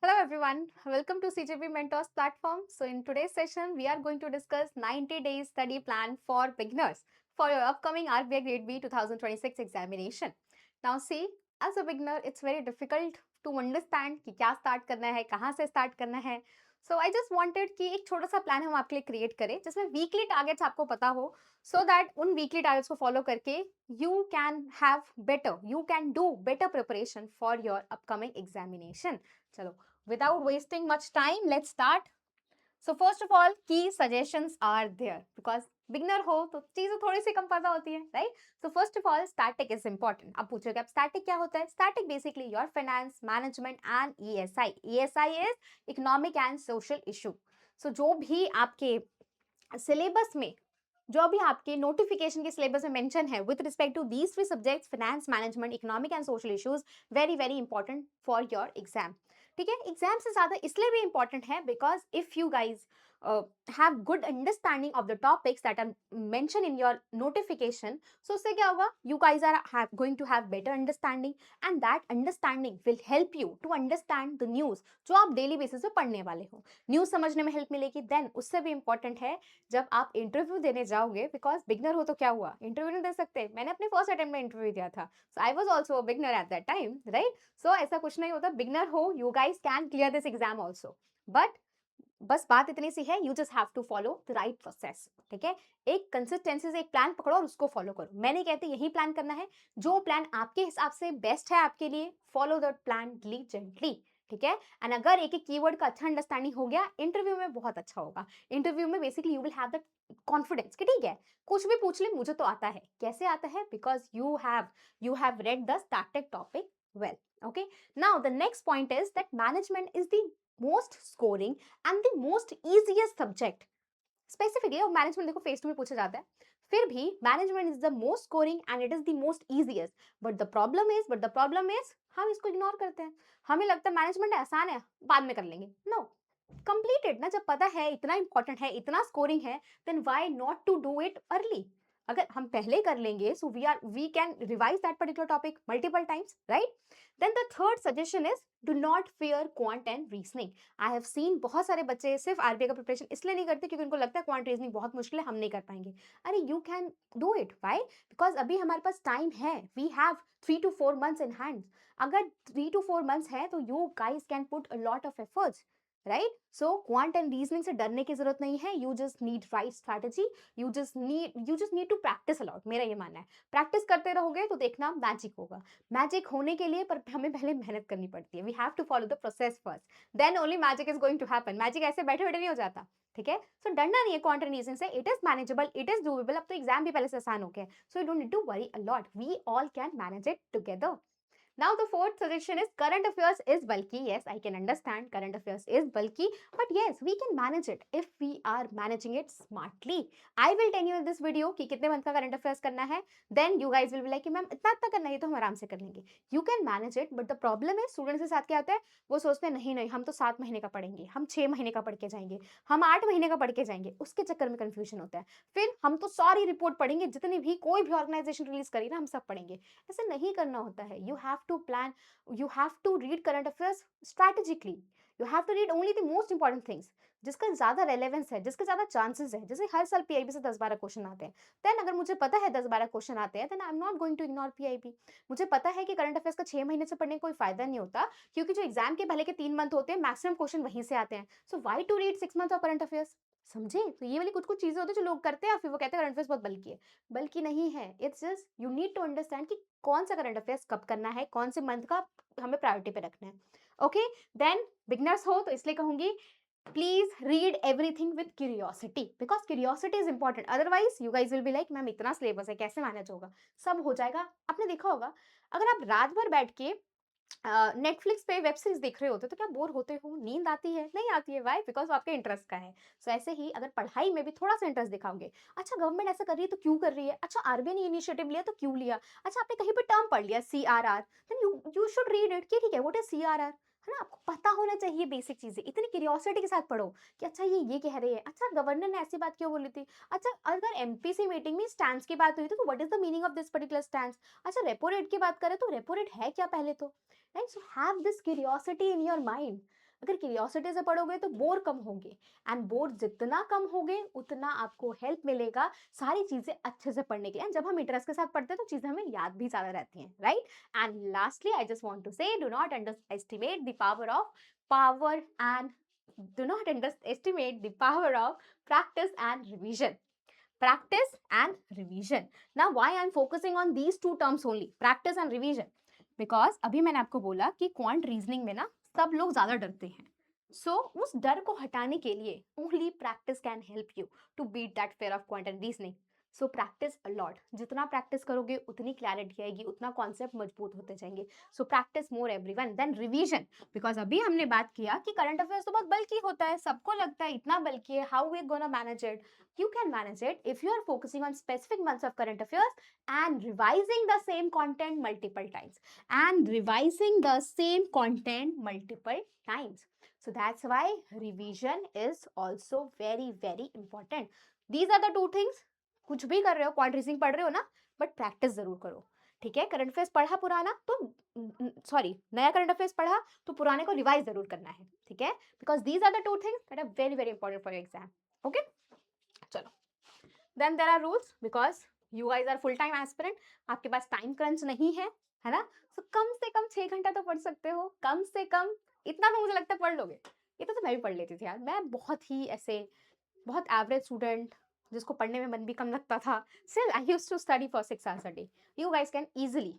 Hello everyone, welcome to CJP Mentors platform. So in today's session, we are going to discuss 90 days study plan for beginners for your upcoming RBI Grade B 2026 examination. Now see, as a beginner, it's very difficult to understand कि क्या start करना है, कहाँ से start करना है. So I just wanted कि एक छोटा सा plan हम आपके लिए create करें, जिसमें weekly targets आपको पता हो, so that उन weekly targets को follow करके you can do better preparation for your upcoming examination. चलो, without wasting much time, let's start. So first of all, key suggestions are there because beginner हो तो चीजें थोड़ी सी कम पता होती है, right? So first of all, static is important. अब पूछोगे अब static क्या होता है? Static basically your finance, management and ESI. ESI is economic and social issue. So जो भी आपके सिलेबस में जो भी आपके नोटिफिकेशन के सिलेबस में मेंशन है with respect to these three subjects finance management economic and social issues very very important for your exam. ठीक है, एग्जाम से ज्यादा इसलिए भी इंपॉर्टेंट है because if you guys have good understanding of the topics that are mentioned in your notification, so उससे क्या होगा, you guys are going to have better understanding and that understanding will help you to understand the news जो आप daily basis पे पढ़ने वाले हो. News समझने में हेल्प मिलेगी. देन उससे भी इंपॉर्टेंट है जब आप इंटरव्यू देने जाओगे, बिकॉज बिगनर हो तो क्या हुआ, इंटरव्यू नहीं दे सकते. मैंने अपने फर्स्ट अटेम्प्ट में इंटरव्यू दिया था, so I was also a beginner at that time, right? So ऐसा कुछ नहीं होता, बिगनर हो you guys can clear this exam also. But बस बात इतनी सी है, you just have to follow the right process. ठीक है, एक कंसिस्टेंसी से एक प्लान पकड़ो और उसको फॉलो करो. मैं नहीं कहती यही प्लान करना है, जो प्लान आपके हिसाब से बेस्ट है आपके लिए, फॉलो दैट प्लान डिलीजेंटली. ठीक है, एंड अगर एक एक कीवर्ड का अच्छा अंडरस्टैंडिंग हो गया, इंटरव्यू में बहुत अच्छा होगा. इंटरव्यू में basically you will have that confidence कि ठीक है, कुछ भी पूछ ले मुझे तो आता है. कैसे आता है? Because you have read the static topic well. Okay, now the next point is that management is the most scoring and the most easiest subject. Specifically और मैनेजमेंट देखो फेस टू में पूछा जाता है, फिर भी management is the most scoring and it is the most easiest. But the problem is हम इसको इग्नोर करते हैं. हमें लगता है मैनेजमेंट आसान है, बाद में कर लेंगे. नो, कंप्लीटेड ना, जब पता है इतना इंपॉर्टेंट है, इतना स्कोरिंग है, then why not to do it early. अगर हम पहले कर लेंगे, so we can revise that particular topic multiple times, right? Then the third suggestion is do not fear quant and reasoning. I have seen बहुत सारे बच्चे सिर्फ RBI का प्रिपरेशन इसलिए नहीं करते क्योंकि उनको लगता है क्वांट रीजनिंग बहुत मुश्किल है, हम नहीं कर पाएंगे. अरे you can do it. Why? Because अभी हमारे पास टाइम है. वी हैव 3 to 4 months इन हैंड. अगर 3 to 4 months है तो you guys can put a lot of efforts, right? So quant and reasoning से डरने की जरूरत नहीं है. You just need right strategy. You just need to practice a lot. मेरा ये मानना है, प्रैक्टिस करते रहोगे तो देखना मैजिक होगा. मैजिक होने के लिए पर हमें पहले मेहनत करनी पड़ती है. We have to follow the process first, then only magic is going to happen. Magic ऐसे बैठे बैठे नहीं हो जाता. ठीक है, सो डरना नहीं है क्वांट एंड रीजनिंग से. It is manageable, it is doable. अब तो एग्जाम भी पहले से आसान हो गया, so you don't need to worry a lot. We all can manage it together. Now the fourth suggestion is current affairs is bulky. Yes, I can understand current affairs is bulky, but yes, we can manage it if we are managing it smartly. I will tell you in this video कि कितने month का current affairs करना है. Then you guys will be like कि ma'am इतना इतना करना है तो हम आराम से कर लेंगे. You can manage it, but the problem is students के साथ क्या होता है, वो सोचते हैं नहीं नहीं हम तो 7 महीने का पढ़ेंगे, हम 6 महीने का पढ़ के जाएंगे, हम 8 महीने का पढ़ के जाएंगे. उसके चक्कर में कंफ्यूजन होता है. फिर हम तो सारी रिपोर्ट पढ़ेंगे, जितनी भी कोई भी ऑर्गेनाइजेशन रिलीज करी ना हम सब पढ़ेंगे. ऐसे नहीं करना होता है. You have to plan, you have to read current affairs strategically. You have to read only the most important things जिसका ज्यादा रेलेवेंस है, जिसके ज्यादा चांसेस है. जैसे हर साल पीआईबी से 10-12 क्वेश्चन आते हैं, देन अगर मुझे पता है 10-12 क्वेश्चन आते हैं, then I am not going to ignore PIB. मुझे पता है कि करंट अफेयर्स का 6 महीने से पढ़ने का कोई फायदा नहीं होता, क्योंकि जो एग्जाम के पहले के 3 मंथ होते हैं मैक्सिमम क्वेश्चन वहीं से आते हैं. So why to read 6 month of current affairs? समझे? तो ये वाली कुछ कुछ चीजें होती है जो लोग करते हैं, फिर वो कहते हैं करंट अफेयर्स बहुत बल्कि है. बल्कि नहीं है. It's just you need to understand कि कौन सा करंट अफेयर्स कब करना है, कौन से मंथ का हमें प्रायोरिटी पे रखना है. ओके, देन बिगनर्स हो तो इसलिए कहूंगी please read everything with curiosity, because curiosity is important. Otherwise you guys will be like ma'am इतना सिलेबस है कैसे मैनेज होगा. सब हो जाएगा. आपने देखा होगा अगर आप रात भर बैठ के नेटफ्लिक्स पे वेब सीरीज देख रहे होते हो तो क्या बोर होते हो? नींद आती है? नहीं आती है. वाई? बिकॉज आपके इंटरेस्ट का है. सो ऐसे ही अगर पढ़ाई में भी थोड़ा सा इंटरेस्ट दिखाओगे, अच्छा गवर्नमेंट ऐसा कर रही है तो क्यों कर रही है, अच्छा आरबीआई ने इनिशिएटिव लिया तो क्यों लिया, अच्छा आपने कहीं पे टर्म पढ़ लिया CRR, then you should read it कि ठीक है व्हाट इज सीआरआर. है ना, आपको पता होना चाहिए बेसिक चीजें. इतनी क्यूरियोसिटी के साथ पढ़ो कि अच्छा ये कह रहे हैं, अच्छा गवर्नर ने ऐसी बात क्यों बोली थी, अच्छा अगर एमपीसी मीटिंग में स्टैंड्स की बात हुई थी तो what is the meaning of this particular stands. अच्छा रेपो रेट की बात करें तो रेपो रेट है क्या पहले तो, right? So have this curiosity in your mind. अगर क्यूरियोसिटी से पढ़ोगे तो बोर कम होंगे, एंड बोर जितना कम होगे उतना आपको हेल्प मिलेगा सारी चीजें अच्छे से पढ़ने के लिए। एंड जब हम इंटरेस्ट के साथ पढ़ते हैं तो चीजें हमें याद भी ज्यादा रहती हैं, right. And lastly I just want to say, do not underestimate the power and do not underestimate the power of practice and revision. Practice and revision. Now why I'm focusing on these two terms only, practice and revision? Because अभी मैंने आपको बोला कि quant reasoning में ना सब लोग ज्यादा डरते हैं, सो उस डर को हटाने के लिए only practice can help you to beat that fear of quant and reasoning. So practice a lot, जितना प्रैक्टिस करोगे उतनी क्लैरिटी आएगी, उतना कॉन्सेप्ट मजबूत होते जाएंगे। So practice more everyone. Then revision, because अभी हमने बात किया कि करंट अफेयर्स तो बहुत बल्कि होता है, सबको लगता है इतना बल्कि है, how we gonna manage it? You can manage it if you are focusing on specific months of current affairs and revising the same content multiple times. So that's why revision is also very, very important. These are the two things. कुछ भी कर रहे हो, quant reasoning पढ़ रहे हो ना, but practice जरूर करो, ठीक है। करंट अफेयर्स पढ़ा पुराना तो सॉरी नया करंट अफेयर्स पढ़ा तो पुराने को रिवाइज जरूर करना है, ठीक है, because these are the two things that are very very important for your exam. Okay, चलो। Then there are rules, because you guys are full time aspirant, आपके पास टाइम क्रंच नहीं है ना, तो कम से कम 6 घंटा तो पढ़ सकते हो, कम से कम इतना तो मुझे लगता है पढ़ लोगे। इतना तो मैं भी पढ़ लेती थी यार, मैं बहुत ही ऐसे बहुत एवरेज स्टूडेंट जिसको पढ़ने में मन भी कम लगता था, still I used to study for 6 hours a day. You guys can easily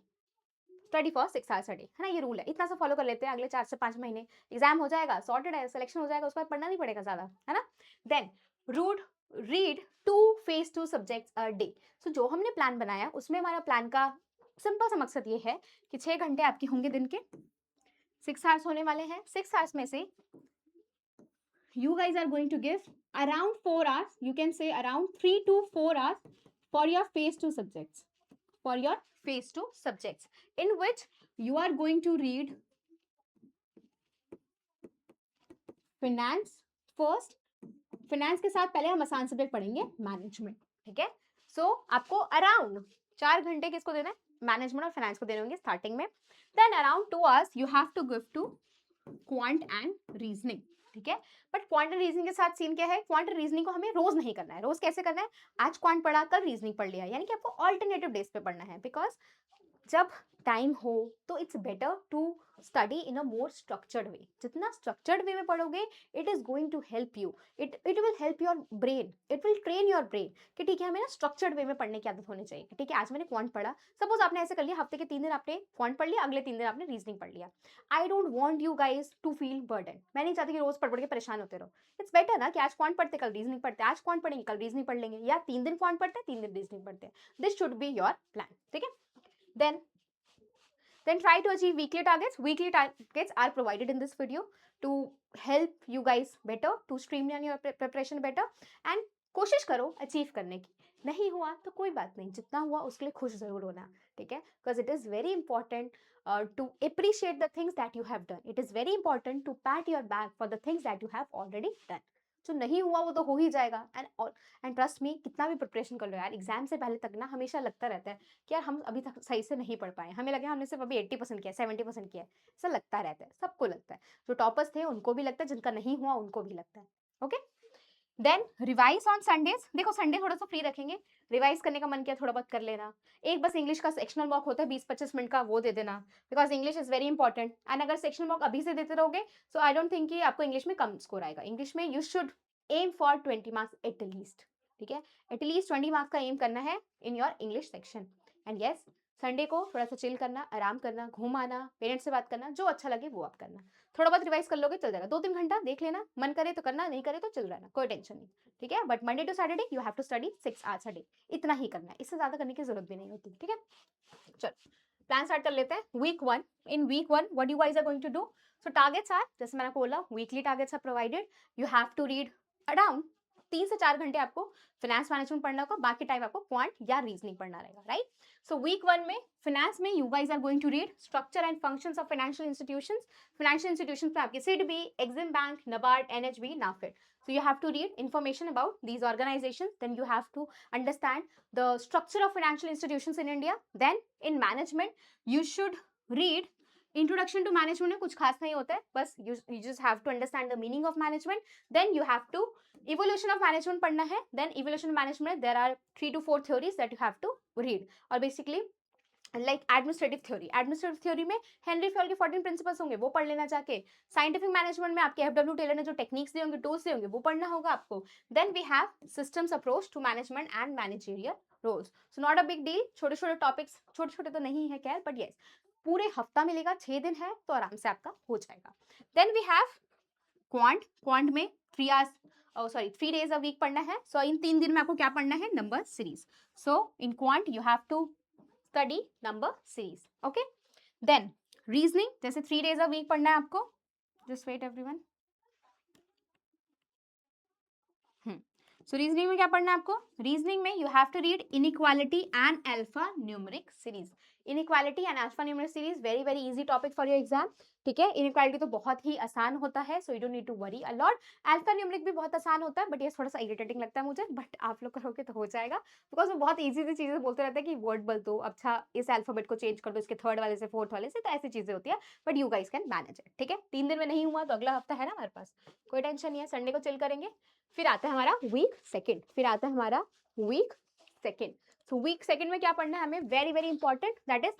study for 6 hours a day, है ना, ये रूल है, इतना सा फॉलो कर लेते हैं, अगले 4 से 5 महीने एग्जाम हो जाएगा, सॉर्टेड है, सिलेक्शन हो जाएगा, उसके बाद पढ़ना नहीं पड़ेगा ज्यादा, है ना। Then read 2 phase 2 subjects a day. So जो हमने प्लान बनाया उसमें हमारा प्लान का सिंपल सा मकसद ये है कि 6 घंटे आपके होंगे दिन के, 6 आवर्स होने वाले हैं, 6 आवर्स में से you guys are going to give around 4 hours, you can say around 3 to 4 hours for your phase 2 subjects, in which you are going to read finance first। finance के साथ पहले हम आसान सब्जेक्ट पढ़ेंगे मैनेजमेंट, ठीक है। सो आपको अराउंड 4 घंटे किसको देना है, मैनेजमेंट और फाइनेंस को देने होंगे स्टार्टिंग में। Then around 2 hours you have to give to quant and reasoning, ठीक है। बट क्वांट एंड रीजनिंग के साथ सीन क्या है, क्वांट एंड रीजनिंग को हमें रोज नहीं करना है। रोज कैसे करना है, आज क्वांट पढ़ा कल रीजनिंग पढ़ लिया, यानी कि आपको ऑल्टरनेटिव डेज पे पढ़ना है, बिकॉज जब टाइम हो तो it's better to study in a more structured way. जितना स्ट्रक्चर्ड वे में पढ़ोगे it is going to help you, it will help your brain, it will train your brain कि ठीक है हमें ना स्ट्रक्चर्ड वे में पढ़ने की आदत होनी चाहिए। ठीक है, आज मैंने क्वांट पढ़ा, सपोज आपने ऐसे कर लिया, हफ्ते के 3 दिन आपने क्वांट पढ़ लिया, अगले 3 दिन आपने रीजनिंग पढ़ लिया। I don't want you guys to feel burden, मैं नहीं चाहती कि रोज पढ़ के परेशान होते रहो। इट्स बेटर ना कि आज क्वांट पढ़ते कल रीजनिंग पढ़ते, आज क्वांट पढ़ेंगे कल रीजनिंग पढ़ लेंगे, या 3 दिन क्वांट पढ़ते 3 दिन रीजनिंग पढ़ते। This should be your plan, ठीक है। Then try to achieve weekly targets. Weekly targets are provided in this video to help you guys better, to streamline your preparation better, and कोशिश करो achieve करने की। नहीं हुआ तो कोई बात नहीं, जितना हुआ उसके लिए खुश जरूर होना, ठीक है, because it is very important to appreciate the things that you have done. It is very important to pat your back for the things that you have already done. जो नहीं हुआ वो तो हो ही जाएगा। एंड ट्रस्ट मी, कितना भी preparation कर लो यार, एग्जाम से पहले तक ना हमेशा लगता रहता है कि यार हम अभी तक सही से नहीं पढ़ पाए, हमें लगे हमने सिर्फ अभी 80% किया, 70% किया, ऐसा लगता रहता है, सबको लगता है। जो टॉपर्स थे उनको भी लगता है, जिनका नहीं हुआ उनको भी लगता है। Okay, then revise on Sundays. देखो संडे थोड़ा सा फ्री रखेंगे, रिवाइज करने का मन किया थोड़ा बहुत कर लेना। एक बस इंग्लिश का सेक्शनल मॉक होता है 20-25 मिनट का, वो दे देना, because English is very important. And अगर सेक्शनल मॉक अभी से देते रहोगे सो आई डोंट थिंक कि आपको इंग्लिश में कम स्कोर आएगा। इंग्लिश में you should aim for 20 marks at least, ठीक है, एटलीस्ट 20 मार्क्स का एम करना है in your English section. And yes, Sunday को थोड़ा सा चिल करना, आराम करना, घूम आना, पेरेंट्स से बात करना, जो अच्छा लगे वो आप करना। थोड़ा बहुत रिवाइज कर लोगे चल जाएगा, 2-3 घंटा देख लेना, मन करे तो करना, नहीं करे तो चल रहना, कोई टेंशन नहीं, ठीक है। But Monday to Saturday you have to study 6 hours a day, इतना ही करना है, इससे ज्यादा करने की जरूरत भी नहीं होती, ठीक है। चलो प्लान स्टार्ट कर लेते हैं। Week 1, in week 1 what you guys are going to do, so targets are, जैसे मैंने आपको बोला weekly targets are provided. You have to read around 3 से 4 घंटे आपको फाइनेंस मैनेजमेंट पढ़ना होगा, बाकी टाइम आपको क्वांट या रीजनिंग पढ़ना रहेगा, राइट। सो वीक 1 में फाइनेंस में you guys are going to read structure and functions of financial institutions. Financial institutions पे आपके SIDBI, EXIM bank, NABARD, NHB, NAFED. So you have to read information about these organizations. Then you have to understand the structure of financial institutions in India. Then in management, you should read introduction to management में कुछ खास नहीं होता है, बस you just have to understand the meaning of management, then you have to evolution of management पढ़ना है, then evolution of management there are 3 to 4 theories that you have to read, और बेसिकली लाइक एडमिनिस्ट्रेटिव थ्योरी में Henri Fayol के 14 principles होंगे, वो पढ़ लेना जाके। साइंटिफिक मैनेजमेंट में आपके एफडब्ल्यू टेलर ने जो टेक्निक्स दिए होंगे, टूल्स दिए होंगे, वो पढ़ना होगा आपको। Then we have systems approach to management and managerial roles. So not a big deal, छोटे छोटे टॉपिक्स, छोटे छोटे तो नहीं है खैर, बट यस पूरे हफ्ता मिलेगा, 6 दिन है तो आराम से आपका हो जाएगा। देन वी हैव क्वांट में 3 hours, sorry 3 days a week पढ़ना है। सो इन 3 दिन में आपको क्या पढ़ना है? Number series. So in quant you have to study number series, okay. Then reasoning, जैसे 3 डेज अ वीक पढ़ना है आपको, just wait everyone. So reasoning में क्या पढ़ना है आपको? रीजनिंग में you have to read inequality and alphanumeric series. Inequality and alphanumeric series very very easy topic for your exam, ठीक है। इनइक्वालिटी तो बहुत ही आसान होता है, so you don't need to worry a lot. Alphanumeric भी बहुत आसान होता है, बट ये थोड़ा सा इरिटेटिंग लगता है मुझे, बट आप लोग करोगे तो हो जाएगा, बिकॉज वो बहुत ईजी सी चीजें बोलते रहते हैं कि वर्ड बोल दो, अच्छा इस अल्फाबेट को चेंज कर दो इसके थर्ड वाले से फोर्थ वाले से, तो ऐसी चीजें होती है, but you guys can manage it, ठीक है। 3 दिन में नहीं हुआ तो अगला हफ्ता है ना हमारे पास, कोई टेंशन नहीं है, संडे को चिल करेंगे। फिर आता है हमारा week second. So week second में क्या पढ़ना है हमें? Very very important, that is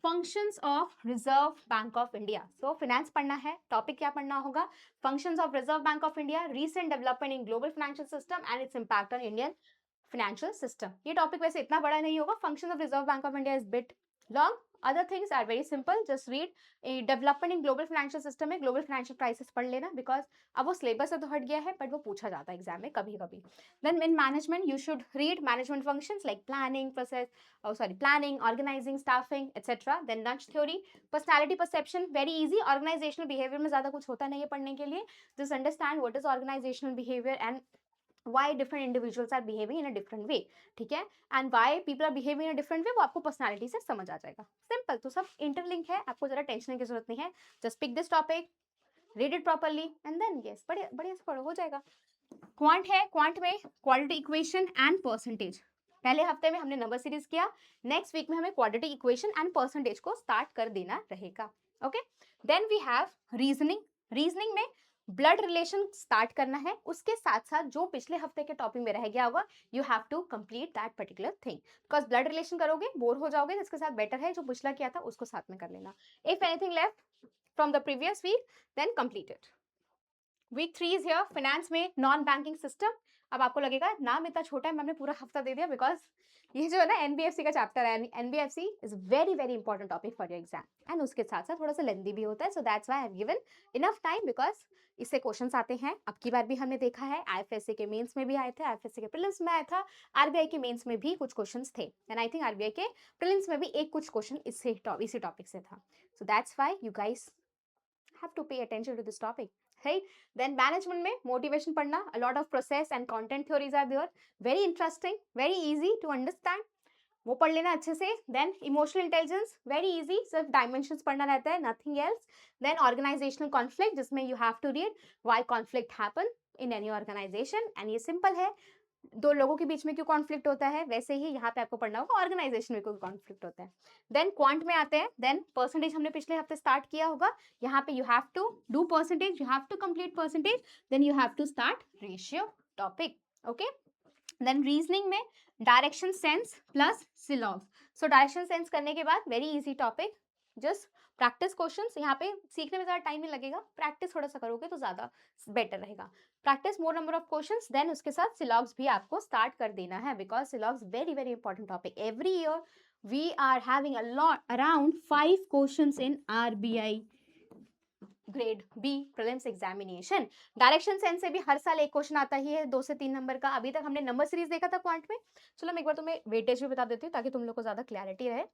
functions of Reserve Bank of India. So finance पढ़ना है, टॉपिक क्या पढ़ना होगा? Functions of Reserve Bank of India, recent development in global financial system and its impact on Indian financial system. ये topic वैसे इतना बड़ा नहीं होगा, function of Reserve Bank of India is bit long, other things are very simple, just read development in global financial system में global financial crisis पढ़ लेना, because अब वो सिलेबस से तो हट गया है, बट वो पूछा जाता है एग्जाम में कभी कभी। Then in management you should read management functions like planning process, planning, organising, staffing etcetera. Then lunch theory, personality perception, very easy. Organisational behaviour में ज्यादा कुछ होता नहीं है पढ़ने के लिए, just understand what is organisational behaviour and why different individuals are behaving in a different way, ठीक है। and why people are behaving in a different way, वो आपको पर्सनालिटी से समझ आ जाएगा। सिंपल, तो सब इंटरलिंक है, आपको जरा टेंशन की जरूरत नहीं है, just pick this topic, read it properly and then yes बढ़िया बढ़िया से पढ़ो, हो जाएगा। क्वांट है, क्वांट में क्वाड्रेटिक इक्वेशन एंड परसेंटेज, पहले हफ्ते में हमने नंबर सीरीज किया, नेक्स्ट वीक में हमें क्वाड्रेटिक इक्वेशन एंड परसेंटेज को स्टार्ट कर देना रहेगा, okay. Then we have reasoning. Reasoning में ब्लड रिलेशन स्टार्ट करना है, उसके साथ साथ जो पिछले हफ्ते के टॉपिक में रह गया होगा you have to complete that particular thing, because blood relation करोगे बोर हो जाओगे, इसके साथ बेटर है जो पिछला किया था उसको साथ में कर लेना। If anything left from the previous week then complete it. Week 3 is here, finance में नॉन बैंकिंग सिस्टम। अब आपको लगेगा नाम इतना छोटा है, मैंने पूरा हफ्ता दे दिया, बिकॉज ये जो है ना एनबीएफसी का चैप्टर है, NBFC is very very important topic for your exam, and उसके साथ साथ थोड़ा सा लेंदी भी होता है, so that's why I have given enough time, because इससे क्वेश्चंस आते हैं। अब की बार भी हमने देखा है, आईएफएससी के मेंस में भी आए थे, आईएफएससी के प्रीलिम्स में आया था, आरबीआई के मेंस में भी कुछ क्वेश्चंस थे, एंड आई थिंक आरबीआई के प्रीलिम्स में भी एक कुछ क्वेश्चन इसी टॉपिक से था, सो that's why you guys have to pay attention to this topic, right? Then management में motivation पढ़ना, a lot of process and content theories are there, very interesting, very easy to understand, वो पढ़ लेना अच्छे से। Then emotional intelligence, very easy, सिर्फ dimensions पढ़ना रहता है, nothing else. Then organizational conflict, जिसमें you have to read why conflict happen in any organization, and ये simple है, दो लोगों के बीच में क्यों कॉन्फ्लिक्ट होता है, वैसे ही यहाँ पे आपको पढ़ना होगा ऑर्गेनाइजेशन में क्यों कॉन्फ्लिक्ट होता है। देन क्वांट में आते हैं, देन परसेंटेज हमने पिछले हफ्ते स्टार्ट किया होगा, यहाँ पे you have to do percentage, you have to complete percentage, then you have to start ratio topic, okay. Then reasoning में direction sense plus syllogisms. So direction sense करने के बाद very easy topic, just practice questions, यहाँ पे सीखने में ज़्यादा time नहीं लगेगा, प्रैक्टिस थोड़ा सा करोगे तो ज़्यादा बेटर रहेगा। Practice more number of questions, then उसके साथ सिलॉग्स भी आपको स्टार्ट कर देना है, because syllogisms very very important topic. Every year we are having a lot around 5 questions in RBI grade B prelims examination. Direction sense से भी हर साल एक क्वेश्चन आता ही है 2 से 3 नंबर का। अभी तक हमने नंबर सीरीज देखा था क्वांट में, चलो मैं एक बार तुम्हें वेटेज भी बता देती हूँ ताकि तुम लोग को ज्यादा क्लैरिटी रहे।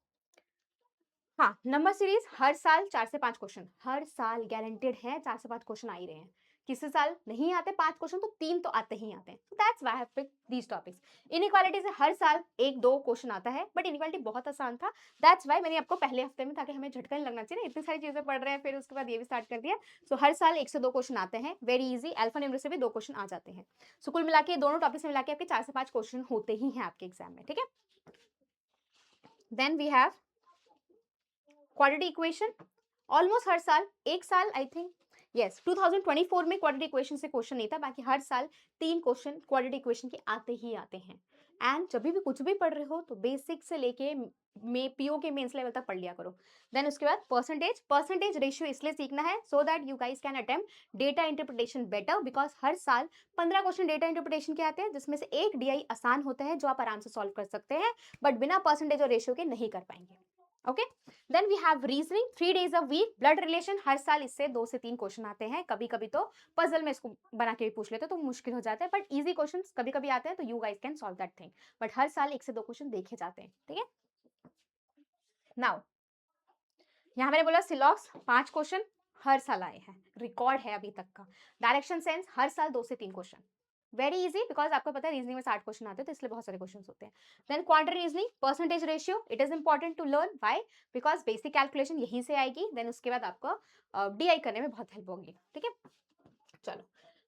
हाँ, नंबर सीरीज हर साल 4 से 5 क्वेश्चन, हर साल गारंटेड है 4 से 5 क्वेश्चन आ ही रहे हैं। किसी साल नहीं आते 5 क्वेश्चन तो 3 तो आते ही आते हैं, so that's why I have picked these topics। Inequality से हर साल 1-2 क्वेश्चन आता है, बट इनइक्वालिटी बहुत आसान था, that's why मैंने आपको पहले हफ्ते में, ताकि हमें झटका नहीं लगना चाहिए ना, इतनी सारी चीजें पढ़ रहे हैं फिर उसके बाद ये भी स्टार्ट कर दिया। सो हर साल 1 से 2 क्वेश्चन आते हैं, वेरी इजी। अल्फा न्यूमेरिक से भी 2 क्वेश्चन आ जाते हैं, सो कुल मिला के दोनों टॉपिक से मिला के आपके 4 से 5 क्वेश्चन होते ही हैं आपके एग्जाम में, ठीक है। Then we have quadratic equation, almost हर साल, एक साल आई थिंक यस 2024 में क्वाड्रेटिक इक्वेशन से क्वेश्चन नहीं था, बाकी हर साल 3 क्वेश्चन क्वाड्रेटिक इक्वेशन के आते ही आते हैं। एंड जब भी कुछ भी पढ़ रहे हो तो बेसिक से लेके में पीओ के मेंस लेवल तक पढ़ लिया करो। देन उसके बाद परसेंटेज रेशियो इसलिए सीखना है so that you guys can attempt data interpretation better, because हर साल 15 क्वेश्चन डेटा इंटरप्रिटेशन के आते हैं, जिसमें से एक डीआई आसान होता है जो आप आराम से सॉल्व कर सकते हैं, बट बिना परसेंटेज और रेशियो के नहीं कर पाएंगे। Okay, then we have reasoning 3 days a week. Blood relation हर साल इससे 2 से 3 क्वेश्चन आते हैं, कभी कभी तो पजल में इसको बना के भी पूछ लेते हैं तो मुश्किल हो जाता है, बट इजी क्वेश्चन कभी कभी आते हैं तो you guys can solve that thing, but हर साल 1 से 2 क्वेश्चन देखे जाते हैं। ठीक है, नाउ यहाँ मैंने बोला सिलॉक्स 5 क्वेश्चन हर साल आए हैं, रिकॉर्ड है अभी तक का। डायरेक्शन सेंस हर साल 2 से 3 क्वेश्चन, वेरी इजी, बिकॉज आपको पता है रीजनिंग में 60 क्वेश्चन आते हैं तो इसलिए बहुत सारे क्वेश्चन होते हैं। Then quantity reasoning percentage ratio, it is important to learn, why, because basic calculation यहीं से आएगी, देन उसके बाद आपको डीआई करने में बहुत हेल्प होगी। ठीक है, चलो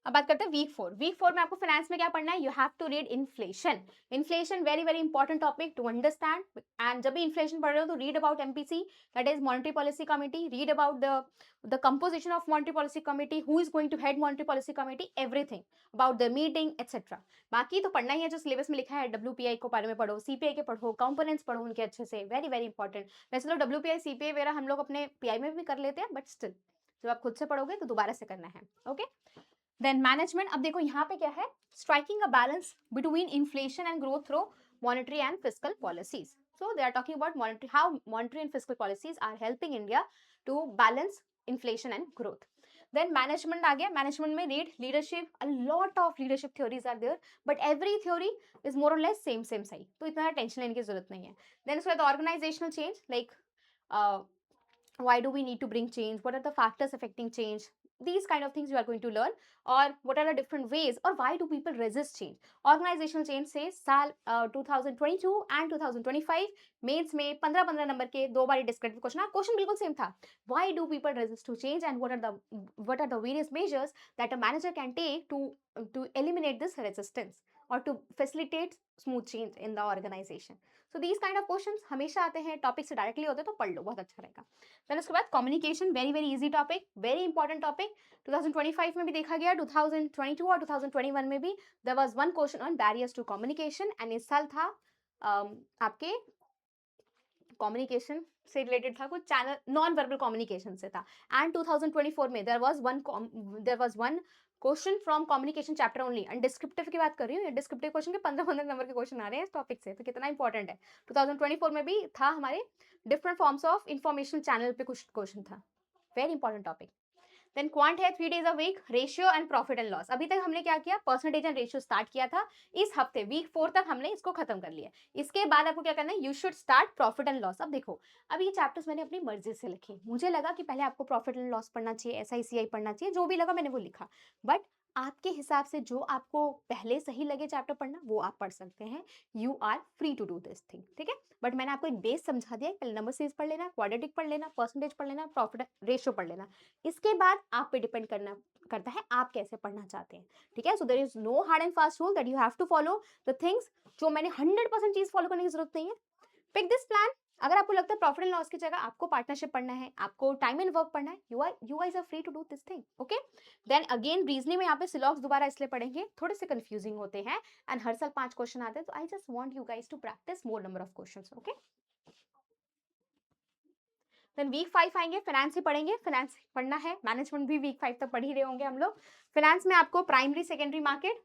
अब बात करते हैं वीक 4 में आपको फाइनेंस में क्या पढ़ना है, you have to read inflation. Inflation very very important topic to understand, and जब भी इन्फ्लेशन पढ़ रहे हो तो read about MPC, that is monetary policy committee, read about the composition of monetary policy committee, who is going to head monetary policy committee, everything about the meeting etcetera. बाकी तो पढ़ना ही है जो सिलेबस में लिखा है, डब्ल्यूपीआई को बारे में पढ़ो, सीपीआई के पढ़ो, कंपोनेंट्स पढ़ो उनके अच्छे से, वेरी वेरी इंपॉर्टेंट। वैसे तो डब्ल्यूपीआई सीपीआई वगैरह हम लोग अपने पीआई में भी कर लेते हैं, बट स्टिल जब आप खुद से पढ़ोगे तो दोबारा से करना है। ओके, देन मैनेजमेंट, अब देखो यहाँ पे क्या है, striking a balance between inflation and growth through monetary and fiscal policies. So they are talking about monetary, how monetary and fiscal policies are helping India to balance inflation and growth. Then management आ गया, management में read leadership, a lot of leadership theories are there, but every theory is more or less same सही, तो इतना tension लेने की जरूरत नहीं है। Then उसके बाद organizational change, like uh, why do we need to bring change, what are the factors affecting change, these kind of things you are going to learn, or what are the different ways, or why do people resist change. Organizational change से साल 2022 and 2025 mains में 15 number के 2 बार descriptive question, question बिल्कुल same था, why do people resist to change and what are the various measures that a manager can take to eliminate this resistance or to facilitate smooth change in the organization. So these kind of questions हमेशा आते हैं, topic से directly होते हैं तो पढ़ लो, बहुत अच्छा रहेगा। देन उसके बाद communication, very very easy topic, very important topic, 2025 में भी देखा गया, 2022 और 2021 में भी there was one question on barriers to communication, and इस साल था आपके कम्युनिकेशन से रिलेटेड था, कुछ चैनल नॉन वर्बल कम्युनिकेशन से था। एंड 2024 में there was one question from communication chapter only, and descriptive की बात कर रही हूँ, डिस्क्रिप्टिव क्वेश्चन के 15 नंबर के क्वेश्चन आ रहे हैं इस टॉपिक से, तो कितना इंपॉर्टेंट है। 2024 में भी था हमारे different forms of information channel पे कुछ क्वेश्चन था, very important topic. Then quant है 3 days a week, ratio and profit and loss. अभी तक हमने क्या किया, परसेंटेज एंड रेशियो स्टार्ट किया था, इस हफ्ते वीक 4 तक हमने इसको खत्म कर लिया। इसके बाद आपको क्या करना है, you should start profit and loss. अब देखो, अब ये चैप्टर्स मैंने अपनी मर्जी से लिखे, मुझे लगा कि पहले आपको प्रॉफिट एंड लॉस पढ़ना चाहिए, एसआईसीआई पढ़ना चाहिए, जो भी लगा मैंने वो लिखा, बट आपके हिसाब से जो आपको पहले सही लगे चैप्टर पढ़ना वो आप पढ़ सकते हैं, you are free to do this thing. ठीक है, बट मैंने आपको एक बेस समझा दिया, पहले नंबर सीरीज पढ़ लेना, क्वाड्रेटिक पढ़ लेना, परसेंटेज पढ़ लेना, प्रॉफिट रेशियो पढ़ लेना, इसके बाद आप पे डिपेंड करता है आप कैसे पढ़ना चाहते हैं। ठीक है, so there is no hard and fast rule that you have to follow the things, जो मैंने 100% चीज फॉलो करने की जरूरत नहीं है। Pick this plan. अगर आपको लगता है प्रॉफिट एंड लॉस की जगह आपको पार्टनरशिप पढ़ना है, आपको टाइम एंड वर्क पढ़ना है, you guys are free to do this thing. Okay, then again reasoning में यहाँ पे सिलॉक्स दोबारा इसलिए पढ़ेंगे, थोड़े से कंफ्यूजिंग होते हैं, एंड हर साल 5 क्वेश्चन आते हैं, तो I just want you guys to practice more number of questions. Okay, then week 5 आएंगे, फाइनेंस ही पढ़ेंगे, फाइनेंस पढ़ना है, मैनेजमेंट भी वीक 5 तक पढ़ ही रहे होंगे हम लोग। फाइनेंस में आपको primary secondary market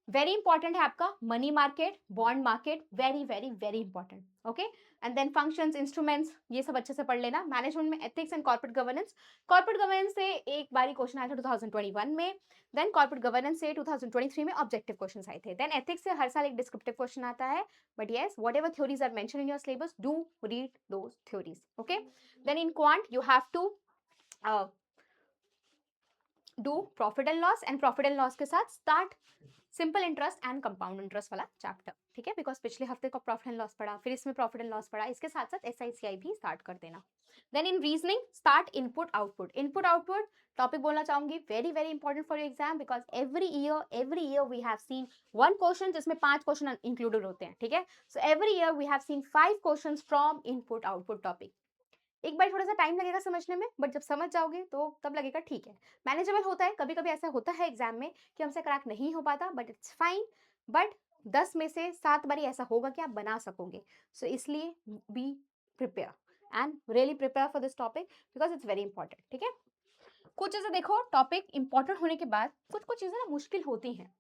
very important है, आपका money market, bond market, very very very important. Okay, and then functions, instruments, ये सब अच्छे से पढ़ लेना। मैनेजमेंट में एथिक्स एंड कॉर्पोरेट गवर्नेंस से एक बारी क्वेश्चन आया था 2021 में, देन कॉर्पोरेट गवर्नेंस से 2023 में ऑब्जेक्टिव क्वेश्चन आए थे, देन एथिक्स से हर साल एक डिस्क्रिप्टिव क्वेश्चन आता है, but yes whatever theories are mention in your syllabus, do read those theories. Okay, then in quant you have to do profit and loss, and profit and loss के साथ start simple interest and compound interest वाला chapter. ठीक है, because पिछले हफ्ते को profit and loss पढ़ा, फिर इसमें प्रॉफिट एंड लॉस पढ़ा, इसके साथ साथ एसआईसीआई भी स्टार्ट कर देना। Then in reasoning start input output topic बोलना चाहूंगी, very very important for exam, because every year we have seen one question जिसमें 5 क्वेश्चन इंक्लूडेड होते हैं। ठीक है, so every year we have seen 5 questions from input output topic. एक बार थोड़ा सा टाइम लगेगा समझने में, बट जब समझ जाओगे तो तब लगेगा ठीक है, मैनेजेबल होता है। कभी कभी ऐसा होता है एग्जाम में कि हमसे क्रैक नहीं हो पाता, बट इट्स फाइन। बट 10 में से 7 बारी ऐसा होगा कि आप बना सकोगे। सो इसलिए be prepare and really prepare for this topic because it's very important. ठीक है, कुछ चीजें देखो, टॉपिक इंपॉर्टेंट होने के बाद कुछ कुछ चीजें ना मुश्किल होती हैं,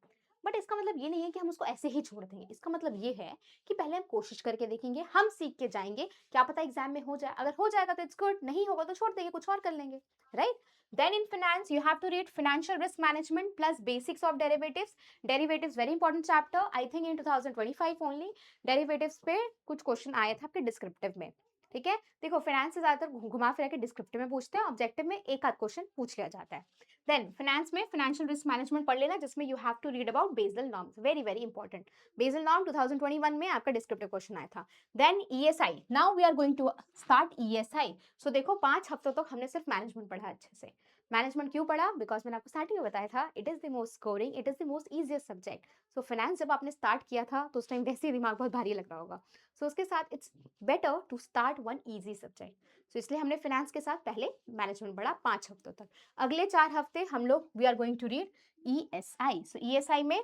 बट इसका मतलब ये नहीं है कि हम उसको ऐसे ही छोड़ देंगे। इसका मतलब ये है कि पहले हम कोशिश करके देखेंगे, हम सीख के जाएंगे, क्या पता एग्जाम में हो जाए। अगर हो जाएगा तो इट्स गुड, नहीं होगा तो छोड़ देंगे, कुछ और कर लेंगे, right. Then in finance you have to read financial risk management plus basics of derivatives. Derivatives very important chapter, I think in 2025 only derivatives पे कुछ क्वेश्चन आए थे आपके डिस्क्रिप्टिव में। ठीक है, देखो फाइनेंस से ज्यादातर घुमा फिरा के डिस्क्रिप्टिव में पूछते हैं, ऑब्जेक्टिव में एक आध क्वेश्चन पूछ लिया जाता है। देन फाइनेंस में फाइनेंशियल रिस्क मैनेजमेंट पढ़ लेना, जिसमें you have to read about Basel norms, very very important. Basel norm 2021 में आपका डिस्क्रिप्टिव क्वेश्चन आया था। Then ESI, now we are going to start ESI. So देखो 5 हफ्तों तक हमने सिर्फ मैनेजमेंट पढ़ा अच्छे से। मैनेजमेंट क्यों पढ़ा? बिकॉज मैंने आपको स्टार्टिंग में बताया था, it is the most scoring, it is the most easiest subject. So finance जब आपने स्टार्ट किया था तो उस टाइम वैसे ही दिमाग बहुत भारी लग रहा होगा। सो उसके साथ it's better to start one easy subject. So इसलिए हमने फाइनेंस के साथ पहले मैनेजमेंट पढ़ा 5 हफ्तों तक। अगले 4 हफ्ते हम लोग we are going to read ESI. So ESI में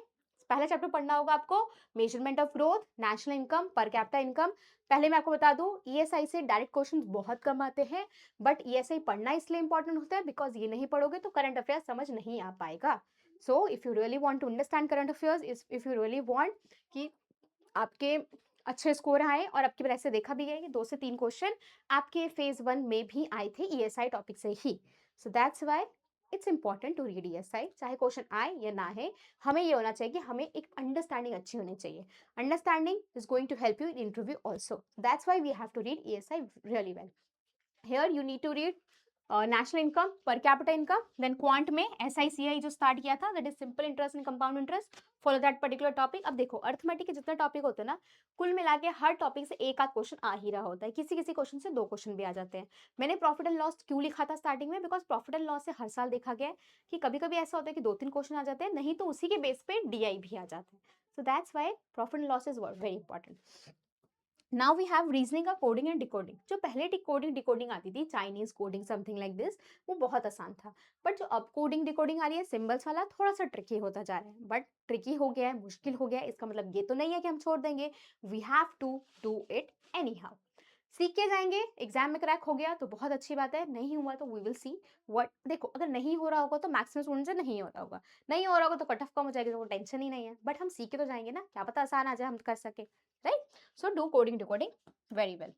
पहला चैप्टर पढ़ना होगा आपको, measurement of growth, national income, per capita income. पहले मैं आपको बता दूं, ईएसआई से डायरेक्ट क्वेश्चंस बहुत कम आते हैं, बट ईएसआई पढ़ना इसलिए इंपॉर्टेंट होता है बिकॉज ये नहीं पढ़ोगे तो करंट अफेयर्स समझ नहीं आ पाएगा। So if you really want to understand current affairs, if you really want कि आपके अच्छे स्कोर आए, और आपकी बार ऐसे देखा भी गया कि 2 से 3 क्वेश्चन आपके फेज 1 में भी आए थे ईएसआई टॉपिक से ही। So that's why it's important to read ESI, चाहे क्वेश्चन आए या ना आए। हमें ये होना चाहिए कि हमें एक अंडरस्टैंडिंग अच्छी होनी चाहिए। Understanding is going to help you in interview also, that's why we have to read ESI really well. Here you need to read national income, per capita income. Then quant में SI CI जो start किया था, that is simple interest and compound interest, follow that particular topic. अब देखो arithmetic के जितने topic होते हैं ना, कुल मिला के हर टॉपिक से एक आध क्वेश्चन आ ही रहा होता है, किसी किसी क्वेश्चन से 2 क्वेश्चन भी आ जाते हैं। मैंने प्रॉफिट एंड लॉस क्यों लिखा था स्टार्टिंग में? बिकॉज प्रॉफिट एंड लॉस से हर साल देखा गया है कि कभी कभी ऐसा होता है कि 2-3 क्वेश्चन आ जाते हैं, नहीं तो उसी के बेस पे डीआई भी आ जाते हैं। So that's why profit and loss is very important. Now we have reasoning का कोडिंग एंड डिकोडिंग। जो पहले कोडिंग डिकोडिंग आती थी, Chinese coding something like this, वो बहुत आसान था। बट जो अब कोडिंग डिकोडिंग आ रही है सिंबल्स वाला, थोड़ा सा ट्रिकी होता जा रहा है। बट ट्रिकी हो गया है, मुश्किल हो गया है, इसका मतलब ये तो नहीं है कि हम छोड़ देंगे। We have to do it anyhow, सीख के जाएंगे। एग्जाम में क्रैक हो गया तो बहुत अच्छी बात है, नहीं हुआ तो वी विल सी व्हाट। देखो अगर नहीं हो रहा होगा तो मैक्सिमम स्टूडेंट से नहीं होता होगा, नहीं हो रहा होगा तो कट ऑफ कम हो जाएगी, तो टेंशन ही नहीं है। बट हम सीख के तो जाएंगे ना, क्या पता आसान आ जाए, हम कर सके, right. So do coding decoding very well.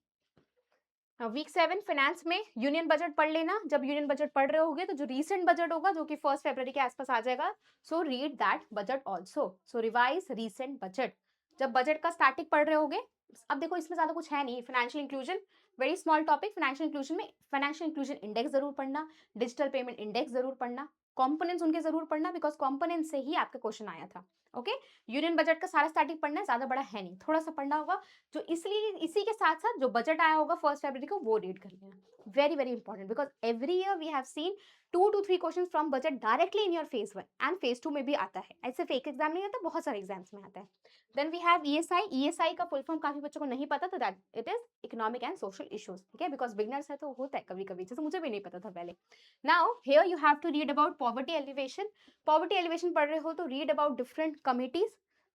Week 7 finance में यूनियन बजट पढ़ लेना। जब यूनियन बजट पढ़ रहे होगे तो जो रीसेंट बजट होगा, जो कि 1 फरवरी के आसपास आ जाएगा, so read that budget also. So revise recent budget. जब बजट का स्टैटिक पढ़ रहे होगे, अब देखो इसमें ज्यादा कुछ है नहीं, financial inclusion very small topic. Financial inclusion में फाइनेंशियल इंक्लूजन इंडेक्स जरूर पढ़ना, डिजिटल पेमेंट इंडेक्स जरूर पढ़ना, कंपोनेंट्स उनके जरूर पढ़ना, बिकॉज कंपोनेंट्स से ही आपका क्वेश्चन आया था। ओके, यूनियन बजट का सारा स्टैटिक पढ़ना है, ज्यादा बड़ा है नहीं, थोड़ा सा पढ़ना होगा। जो इसलिए इसी के साथ साथ जो बजट आया होगा 1 फरवरी को, वो रीड कर लेना, very very important. Because every year we have seen 2 to 3 question from budget directly in your phase 1 and phase 2 में भी आता है। ऐसे फेक एग्जाम नहीं आता, बहुत सारे एग्जाम्स में आता है। Then we have ESI. ESI का फुल फॉर्म काफी बच्चों को नहीं पता, तो that it is economic and social issues. ठीक है, बिकॉज बिगनर्स है तो होता है कभी कभी, जैसे मुझे भी नहीं पता था पहले। Now here you have to read about poverty alleviation. Poverty alleviation पढ़ रहे हो तो रीड अबाउट डिफरेंट कमिटीज,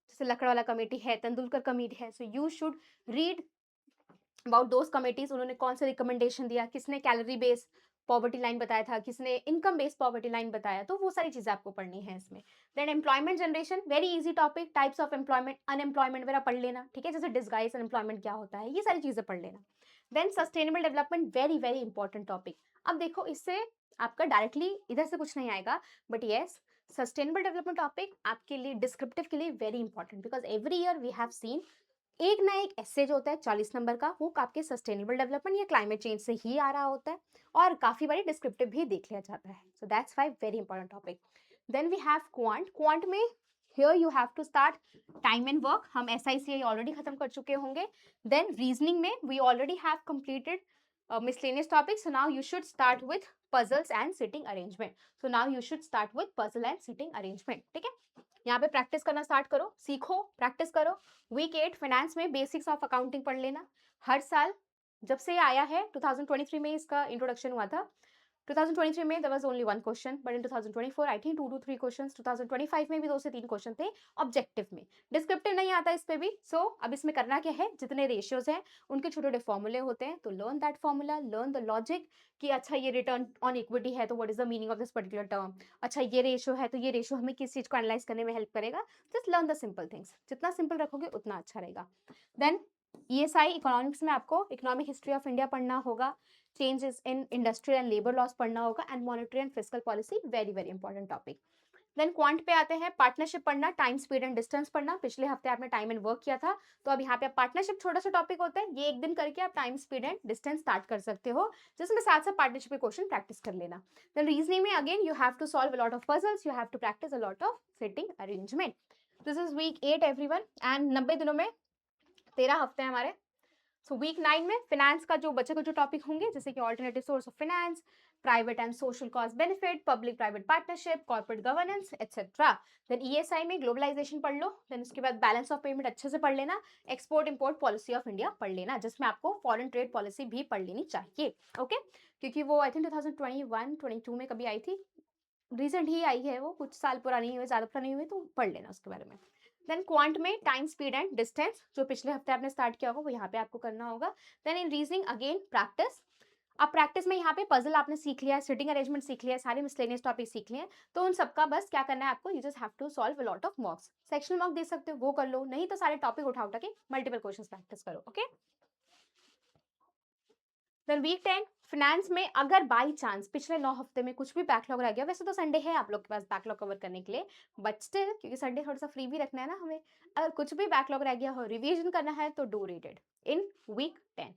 जैसे लकड़वाला कमेटी है, तेंदुलकर कमेटी है। So you should read about those committees, उन्होंने कौन से रिकमेंडेशन दिया, किसने कैलोरी बेस्ड पॉवर्टी लाइन बताया था, किसने इनकम बेस्ड पॉवर्टी लाइन बताया, तो वो सारी चीजें आपको पढ़नी है इसमें। देन employment generation, very easy topic. Types of employment, unemployment वगैरह पढ़ लेना, ठीक है, जैसे डिस्गाइज अनएम्प्लॉयमेंट क्या होता है, ये सारी चीजें पढ़ लेना। Then sustainable development, very very important topic. अब देखो इससे आपका डायरेक्टली इधर से कुछ नहीं आएगा, but yes sustainable development topic आपके लिए डिस्क्रिप्टिव के लिए very important, because every year we have seen एक ना एक ऐसे जो होता है 40 नंबर का, वो आपके सस्टेनेबल डेवलपमेंट या क्लाइमेट चेंज से ही आ रहा होता है, और काफी बारी डिस्क्रिप्टिव भी देख लिया जाता है। So that's why very important topic. Then we have quant. Quant में here you have to start time and work, हम एसआईसीआई ऑलरेडी खत्म कर चुके होंगे। देन रीजनिंग में we already have completed miscellaneous topics, so now you should start with puzzles and sitting arrangement. So now you should start with puzzle and sitting arrangement. ठीक है, यहाँ पे प्रैक्टिस करना स्टार्ट करो, सीखो, प्रैक्टिस करो। Week 8 finance में basics of accounting पढ़ लेना। हर साल जब से ये आया है 2023 में इसका इंट्रोडक्शन हुआ था। 2023 में there was only 1 question, but in 2024 I think 2 to 3 questions, 2025 में भी 2 से 3 क्वेश्चन थे ऑब्जेक्टिव में। डिस्क्रिप्टिव नहीं आता इस पे भी। सो अब इसमें करना क्या है, जितने रेशियोज हैं उनके छोटे-छोटे फॉर्मूले होते हैं, तो learn that formula, learn the logic कि अच्छा ये रिटर्न ऑन इक्विटी है तो what is the meaning of this particular term. अच्छा ये रेशियो है तो ये रेशियो हमें किस चीज को एनालाइज करने में हेल्प करेगा। Just learn the simple things, जितना सिंपल रखोगे उतना अच्छा रहेगा। देन ईएसआई इकोनॉमिक्स में आपको इकोनॉमिक हिस्ट्री ऑफ इंडिया पढ़ना होगा, changes in industrial and labour laws पढ़ना होगा, and monetary and fiscal policy, very very important topic. Then quant पे आते हैं, पार्टनरशिप पढ़ना, टाइम स्पीड एंड डिस्टेंस पढ़ना। पिछले हफ्ते आपने टाइम एंड वर्क किया था, तो अब यहाँ पे पार्टनरशिप छोटा सा टॉपिक होता है, ये एक दिन करके आप time speed and distance start कर सकते हो, जिसमें साथ साथ पार्टनरशिप के क्वेश्चन प्रैक्टिस कर लेना। देन रीजनिंग में again you have to solve a lot of puzzles, you have to practice a lot of sitting arrangement. This is week 8 everyone, and 90 दिनों में 13 हफ्ते हैं हमारे। सो वीक 9 में फिनेंस का जो बचे कुछ टॉपिक होंगे, जैसे कि alternative source of finance, private and social cost benefit, public private partnership, corporate governance etcetera. Then ESI में ग्लोबलाइजेशन पढ़ लो, देन उसके बाद बैलेंस ऑफ पेमेंट अच्छे से पढ़ लेना, export import policy of India पढ़ लेना, जिसमें आपको फॉरेन ट्रेड पॉलिसी भी पढ़ लेनी चाहिए। ओके, क्योंकि वो आई थिंक 2021-22 में कभी आई थी, रिसेंट ही आई है, वो कुछ साल पुरानी हुई, ज्यादा पुरानी हुई, तो पढ़ लेना उसके बारे में। देन क्वांट में टाइम स्पीड एंड डिस्टेंस, जो पिछले हफ्ते आपने स्टार्ट किया होगा वो यहाँ पे आपको करना होगा। Then in reasoning again practice. अब प्रैक्टिस में यहाँ पे पजल आपने सीख लिया, सिटिंग अरेंजमेंट सीख लिया, सारे मिसलेनियस टॉपिक सीख लिए, तो उन सबका बस क्या करना है आपको, you just have to solve a lot of mocks. Sectional mock दे सकते हो, वो कर लो, नहीं तो सारे टॉपिक उठा उठा के मल्टीपल क्वेश्चंस प्रैक्टिस करो। ओके, देन वीक 10 फिनेंस में अगर बाई चांस पिछले 9 हफ्ते में कुछ भी बैकलॉग रह गया, वैसे तो संडे है आप लोग के पास बैकलॉग कवर करने के लिए, बट स्टिल क्योंकि संडे थोड़ा सा फ्री भी रखना है ना हमें, अगर कुछ भी बैकलॉग रह गया हो, रिवीजन करना है, तो do read it in week 10।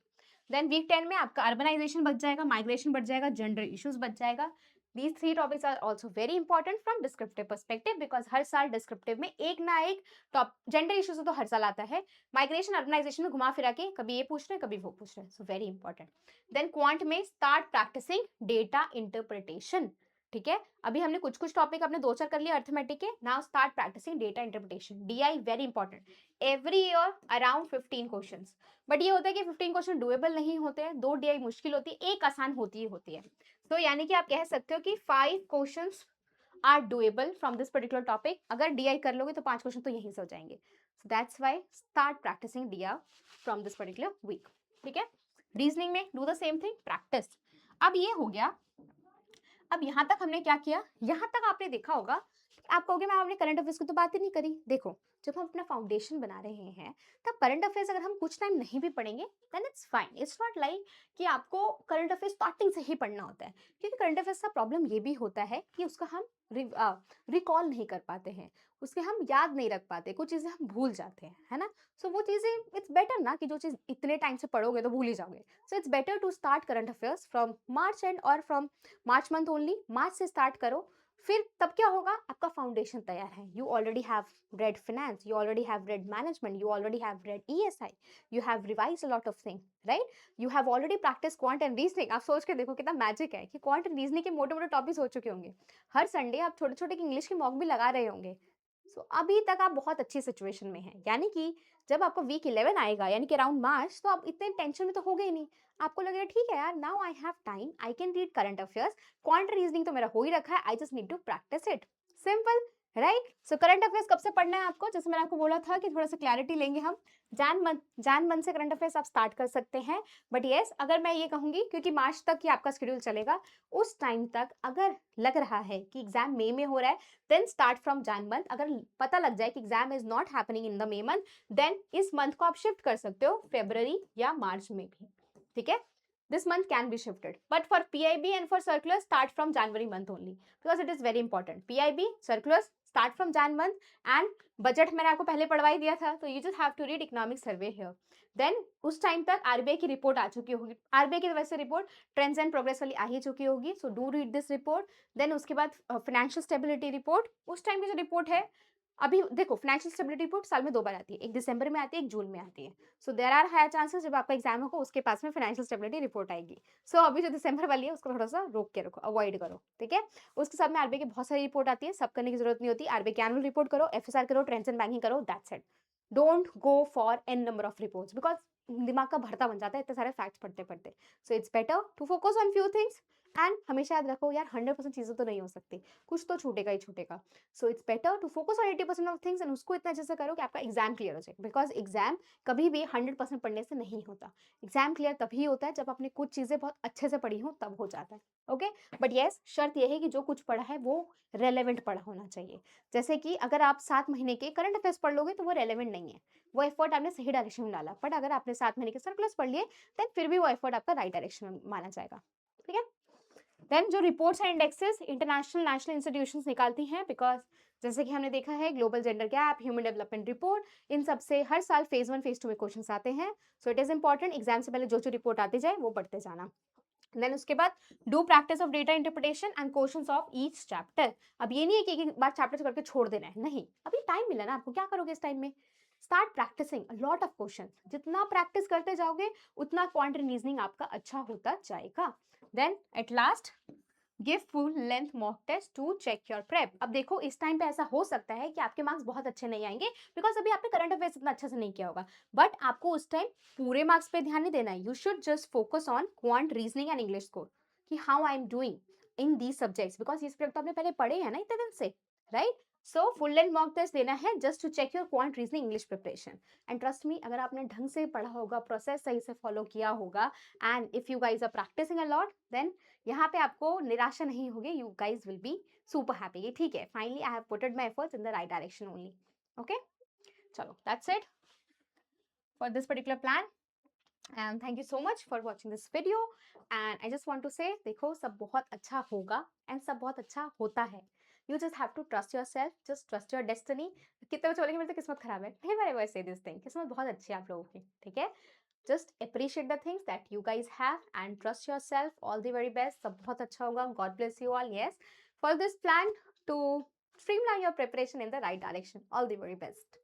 Then week 10 में आपका अर्बनाइजेशन बच जाएगा, माइग्रेशन बच जाएगा, जेंडर इश्यूज बच जाएगा। These three topics are also very important from descriptive perspective, because हर साल descriptive में एक ना एक टॉप जेंडर इश्यूज तो हर साल आता है, माइग्रेशन अर्बनाइजेशन में घुमा फिरा के कभी ये पूछ रहे हैं कभी वो पूछ रहे हैं, so very important. Then quant में स्टार्ट प्रैक्टिसिंग डेटा इंटरप्रिटेशन। ठीक है, अभी हमने कुछ कुछ टॉपिक अपने दो चार कर लिए अर्थमेटिक के, now start practicing data interpretation, DI very important. Every year around 15 questions, but ये होता है कि 15 क्वेश्चन डुएबल नहीं होते हैं, दो डीआई मुश्किल होती है, एक आसान होती ही होती है। तो यानी कि आप कह सकते हो कि 5 questions are doable from this particular topic. अगर डीआई कर लोगे तो 5 क्वेश्चन तो यहीं से हो जाएंगे। So that's why start practicing DR from this particular week. ठीक है, रीजनिंग में do the same thing, practice. अब ये हो गया, अब यहां तक हमने क्या किया, यहां तक आपने देखा होगा, आप कहोगे मैम आपने करंट अफेयर्स की तो बात ही नहीं करी। देखो, जब हम अपना फाउंडेशन बना रहे हैं तब करंट अफेयर्स अगर हम कुछ टाइम नहीं भी पढ़ेंगे then it's fine, it's not like कि आपको करंट अफेयर्स स्टार्टिंग से ही पढ़ना होता है, क्योंकि करंट अफेयर्स का प्रॉब्लम ये भी होता है कि उसका हम रिकॉल नहीं कर पाते हैं, उसके हम याद नहीं रख पाते, कुछ चीज़ें हम भूल जाते हैं, है ना। सो वो चीज़ें इट्स बेटर ना कि जो चीज़ इतने टाइम से पढ़ोगे तो भूल ही जाओगे। So it's better to start current affairs from March end और from March month only, March से स्टार्ट करो। फिर तब क्या होगा, आपका फाउंडेशन तैयार है, you already have read finance, you already have read management, you already have read ESI, you have revise a lot of thing, right. You have already practice quant and reasoning. आप सोच के देखो कितना magic है कि quant and reasoning के मोटे मोटे टॉपिक्स हो चुके होंगे, हर संडे आप छोटे छोटे इंग्लिश के मॉक भी लगा रहे होंगे। सो अभी तक आप बहुत अच्छी सिचुएशन में हैं, यानी कि जब आपका वीक 11 आएगा यानी कि अराउंड मार्च, तो आप इतने टेंशन में तो हो गए नहीं, आपको लगेगा ठीक है यार, now I have time, I can read current affairs, quant reasoning तो मेरा हो ही रखा है, I just need to practice it, simple, right. So current affairs कब से पढ़ना है आपको, जैसे मैंने आपको बोला था कि थोड़ा सा क्लैरिटी लेंगे हम, जान मन से करंट अफेयर्स आप स्टार्ट कर सकते हैं। बट येस, अगर मैं ये कहूंगी क्योंकि मार्च तक ही आपका शेड्यूल चलेगा, उस टाइम तक अगर लग रहा है कि एग्जाम मई में हो रहा है, then start from Jan month. अगर पता लग जाए कि exam is not happening in the May month, then इस मंथ को आप शिफ्ट कर सकते हो फेब्रुवरी या मार्च में भी, ठीक है। This month can be shifted, but for PIB and for circulars, start from January month only, because it is very important. PIB, circulars, start from Jan month, and budget मैंने आपको पहले पढ़वा ही दिया था, तो you just have to read economic survey here. Then उस time तक RBI की रिपोर्ट आ चुकी होगी, आरबीआई की वैसे रिपोर्ट ट्रेंड्स एंड प्रोग्रेस वाली आ ही चुकी होगी, so do read this report. Then उसके बाद फाइनेंशियल स्टेबिलिटी रिपोर्ट, उस टाइम की जो रिपोर्ट है, अभी देखो फाइनेंशियल स्टेबिलिटी रिपोर्ट साल में 2 बार आती है, एक दिसंबर में आती है, एक जून में आती है। So there are higher chances जब आपका एग्जाम होगा उसके पास में फाइनेंशियल स्टेबिलिटी रिपोर्ट आएगी। सो अभी जो दिसंबर वाली है उसको थोड़ा सा रोक के रखो, अवॉइड करो, ठीक है। उसके साथ में आरबीआई की बहुत सारी रिपोर्ट आती है, सब करने की जरूरत नहीं होती, आरबीआई की एनुअल रिपोर्ट करो, एफएसआर करो, ट्रेंड्स एंड बैंकिंग करो, that's it. Don't go for an number of reports, because दिमाग का भरता बन जाता है इतने सारे फैक्ट्स पढ़ते पढ़ते। So it's better to focus on few things and हमेशा याद रखो यार 100% चीज़ें तो नहीं हो सकती, कुछ तो छूटेगा ही छूटेगा। So it's better to focus on 80% of things and उसको इतना अच्छे से करो कि आपका एग्जाम क्लियर हो जाए, बिकॉज एग्जाम कभी भी 100% पढ़ने से नहीं होता। एग्जाम क्लियर तभी होता है जब आपने कुछ चीज़ें बहुत अच्छे से पढ़ी हो, तब हो जाता है। ओके, बट येस शर्त यह है कि जो कुछ पढ़ा है वो रेलेवेंट पढ़ा होना चाहिए। जैसे कि अगर आप 7 महीने के करंट अफेयर्स पढ़ लोगे तो वो रेलेवेंट नहीं है, वो एफर्ट आपने सही डायरेक्शन में डाला। बट अगर आपने 7 महीने के सर्कुलर्स पढ़ लिए देन फिर भी वो एफर्ट आपका राइट डायरेक्शन में माना जाएगा। ठीक है, देन जो reports and indexes international national institutions निकालती हैं, बिकॉज जैसे कि हमने देखा है global gender gap, human development report, इन सब से हर साल फेज 1 फेज 2 में क्वेश्चंस आते हैं। So it is important exam से पहले जो जो रिपोर्ट आती जाए वो पढ़ते जाना। देन उसके बाद do practice of data interpretation and questions of each chapter. अब ये नहीं है कि एक बार चैप्टर करके छोड़ देना है, नहीं, अभी टाइम मिला ना आपको, क्या करोगे इस टाइम में? Start practicing a lot of questions, जितना प्रैक्टिस करते जाओगे उतना क्वांटिटी रीजनिंग आपका अच्छा होता जाएगा। Then at last give full length mock test to check your prep. अब देखो इस टाइम पे ऐसा हो सकता है कि आपके मार्क्स बहुत अच्छे नहीं आएंगे, बिकॉज अभी आपने करंट अफेयर्स इतना अच्छे से नहीं किया होगा। बट आपको उस टाइम पूरे मार्क्स पे ध्यान नहीं देना है, you should just focus on quant reasoning and English score, कि how I am doing in these subjects, because ये सब्जेक्ट तो आपने पहले पढ़े हैं ना इतने दिन से, right? So full length mock test देना है just to check your quant reasoning English preparation. And trust me, अगर आपने ढंग से पढ़ा होगा, प्रोसेस सही से फॉलो किया होगा, and if you guys are practicing a lot, then यहाँ पे आपको निराशा नहीं होगी, you guys will be super happy. ठीक है, finally I have putted my efforts in the right direction only. Okay, चलो that's it for this particular plan and thank you so much for watching this video. And I just want to say देखो सब बहुत अच्छा होगा and सब बहुत अच्छा होता है। You just have to trust yourself, just trust your destiny. कितने बच्चे बोलेंगे मेरी तो किस्मत खराब है, नहीं मेरे वैसे दिस थिंग, किस्मत बहुत अच्छी है आप लोगों की। ठीक है, just appreciate the things that you guys have and trust yourself. All the very best, सब बहुत अच्छा होगा, God bless you all. Yes, for this plan to streamline your preparation in the right direction, all the very best.